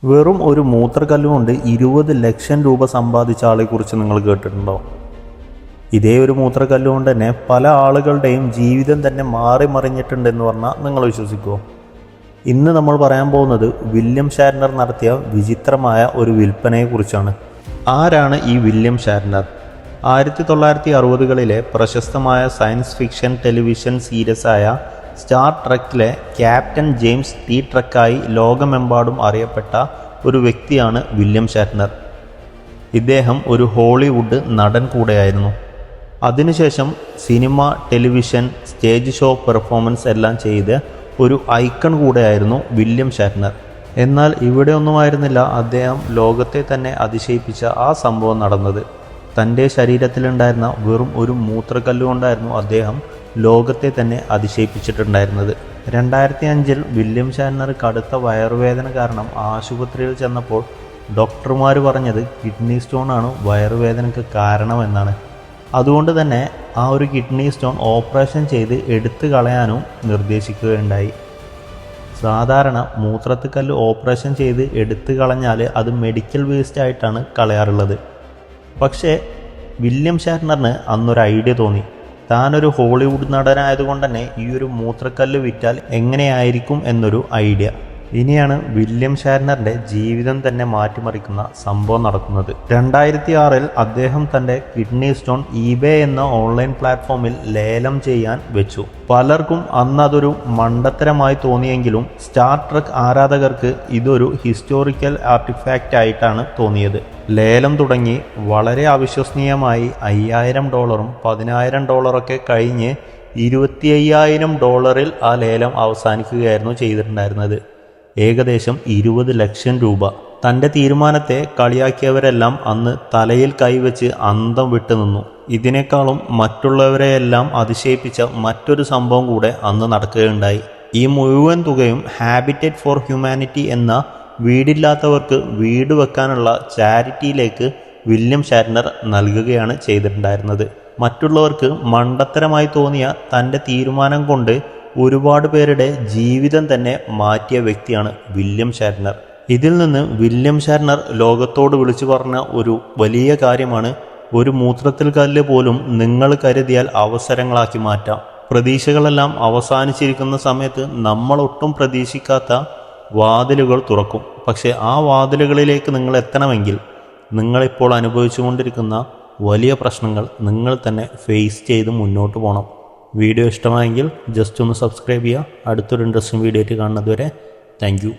വെറും ഒരു മൂത്രക്കല്ല് കൊണ്ട് 20 ലക്ഷം രൂപ സമ്പാദിച്ച ആളെക്കുറിച്ച് നിങ്ങൾ കേട്ടിട്ടുണ്ടോ? ഇതേ ഒരു മൂത്രക്കല്ല് കൊണ്ട് തന്നെ പല ആളുകളുടെയും ജീവിതം തന്നെ മാറി മറിഞ്ഞിട്ടുണ്ടെന്ന് പറഞ്ഞാൽ നിങ്ങൾ വിശ്വസിക്കുമോ? ഇന്ന് നമ്മൾ പറയാൻ പോകുന്നത് വില്യം ഷാറ്റ്നർ നടത്തിയ വിചിത്രമായ ഒരു വിൽപ്പനയെക്കുറിച്ചാണ്. ആരാണ് ഈ വില്യം ഷാറ്റ്നർ? 1960കളിലെ പ്രശസ്തമായ സയൻസ് ഫിക്ഷൻ ടെലിവിഷൻ സീരീസായ സ്റ്റാർ ട്രെക്കിലെ ക്യാപ്റ്റൻ ജെയിംസ് ടി ട്രക്കായി ലോകമെമ്പാടും അറിയപ്പെട്ട ഒരു വ്യക്തിയാണ് വില്യം ഷാറ്റ്നർ. ഇദ്ദേഹം ഒരു ഹോളിവുഡ് നടൻ കൂടെയായിരുന്നു. അതിനുശേഷം cinema, television, stage show performance എല്ലാം ചെയ്ത് ഒരു ഐക്കൺ കൂടെയായിരുന്നു വില്യം ഷാറ്റ്നർ. എന്നാൽ ഇവിടെ ഒന്നുമായിരുന്നില്ല അദ്ദേഹം ലോകത്തെ തന്നെ അതിശയിപ്പിച്ച ആ സംഭവം നടന്നത്. തൻ്റെ ശരീരത്തിലുണ്ടായിരുന്ന വെറും ഒരു മൂത്രക്കല്ലുകൊണ്ടായിരുന്നു അദ്ദേഹം ലോകത്തെ തന്നെ അതിശയിപ്പിച്ചിട്ടുണ്ടായിരുന്നത്. 2005 വില്യം ഷാറ്റ്നർ കടുത്ത വയറുവേദന കാരണം ആശുപത്രിയിൽ ചെന്നപ്പോൾ ഡോക്ടർമാർ പറഞ്ഞത് കിഡ്നി സ്റ്റോൺ ആണ് വയറുവേദനയ്ക്ക് കാരണമെന്നാണ്. അതുകൊണ്ട് തന്നെ ആ ഒരു കിഡ്നി സ്റ്റോൺ ഓപ്പറേഷൻ ചെയ്ത് എടുത്തു കളയാനും നിർദ്ദേശിക്കുകയുണ്ടായി. സാധാരണ മൂത്രത്തുകല്ല് ഓപ്പറേഷൻ ചെയ്ത് എടുത്തു കളഞ്ഞാൽ അത് മെഡിക്കൽ വേസ്റ്റ് ആയിട്ടാണ് കളയാറുള്ളത്. പക്ഷേ വില്യം ഷാറ്റ്നറിന് അന്നൊരു ഐഡിയ തോന്നി. താനൊരു ഹോളിവുഡ് നടനായതുകൊണ്ട് തന്നെ ഈ ഒരു മൂത്രക്കല്ല് വിറ്റാൽ എങ്ങനെയായിരിക്കും എന്നൊരു ഐഡിയ. ഇനിയാണ് വില്യം ഷാറ്റ്നറിൻ്റെ ജീവിതം തന്നെ മാറ്റിമറിക്കുന്ന സംഭവം നടക്കുന്നത്. 2006 അദ്ദേഹം തൻ്റെ കിഡ്നി സ്റ്റോൺ eBay എന്ന ഓൺലൈൻ പ്ലാറ്റ്ഫോമിൽ ലേലം ചെയ്യാൻ വെച്ചു. പലർക്കും അന്ന് അതൊരു മണ്ടത്തരമായി തോന്നിയെങ്കിലും സ്റ്റാർ ട്രെക്ക് ആരാധകർക്ക് ഇതൊരു ഹിസ്റ്റോറിക്കൽ ആർട്ടിഫാക്റ്റ് ആയിട്ടാണ് തോന്നിയത്. ലേലം തുടങ്ങി വളരെ അവിശ്വസനീയമായി $5000 $10,000 കഴിഞ്ഞ് $25,000 ആ ലേലം അവസാനിക്കുകയായിരുന്നു ചെയ്തിട്ടുണ്ടായിരുന്നത്. ഏകദേശം 20 ലക്ഷം രൂപ. തൻ്റെ തീരുമാനത്തെ കളിയാക്കിയവരെല്ലാം അന്ന് തലയിൽ കൈവച്ച് അന്തം വിട്ടു നിന്നു. ഇതിനേക്കാളും മറ്റുള്ളവരെയെല്ലാം അതിശയിപ്പിച്ച മറ്റൊരു സംഭവം കൂടെ അന്ന് നടക്കുകയുണ്ടായി. ഈ മുഴുവൻ തുകയും ഹാബിറ്റേറ്റ് ഫോർ ഹ്യൂമാനിറ്റി എന്ന വീടില്ലാത്തവർക്ക് വീട് വെക്കാനുള്ള ചാരിറ്റിയിലേക്ക് വില്യം ഷാറ്റ്നർ നൽകുകയാണ് ചെയ്തിട്ടുണ്ടായിരുന്നത്. മറ്റുള്ളവർക്ക് മണ്ടത്തരമായി തോന്നിയ തൻ്റെ തീരുമാനം കൊണ്ട് ഒരുപാട് പേരുടെ ജീവിതം തന്നെ മാറ്റിയ വ്യക്തിയാണ് വില്യം ഷാറ്റ്നർ. ഇതിൽ നിന്ന് വില്യം ഷാറ്റ്നർ ലോകത്തോട് വിളിച്ചു പറഞ്ഞ ഒരു വലിയ കാര്യമാണ്, ഒരു മൂത്രത്തിൽ കല്ല് പോലും നിങ്ങൾ കരുതിയാൽ അവസരങ്ങളാക്കി മാറ്റാം. പ്രതീക്ഷകളെല്ലാം അവസാനിച്ചിരിക്കുന്ന സമയത്ത് നമ്മൾ ഒട്ടും പ്രതീക്ഷിക്കാത്ത വാതിലുകൾ തുറക്കും. പക്ഷേ ആ വാതിലുകളിലേക്ക് നിങ്ങൾ എത്തണമെങ്കിൽ നിങ്ങളിപ്പോൾ അനുഭവിച്ചു കൊണ്ടിരിക്കുന്ന വലിയ പ്രശ്നങ്ങൾ നിങ്ങൾ തന്നെ ഫേസ് ചെയ്ത് മുന്നോട്ട് പോകണം. വീഡിയോ ഇഷ്ടമായെങ്കിൽ ജസ്റ്റ് ഒന്ന് സബ്സ്ക്രൈബ് ചെയ്യുക. അടുത്തൊരു ഇൻട്രസ്റ്റിംഗ് വീഡിയോ ആയിട്ട് കാണുന്നത് വരെ താങ്ക് യു.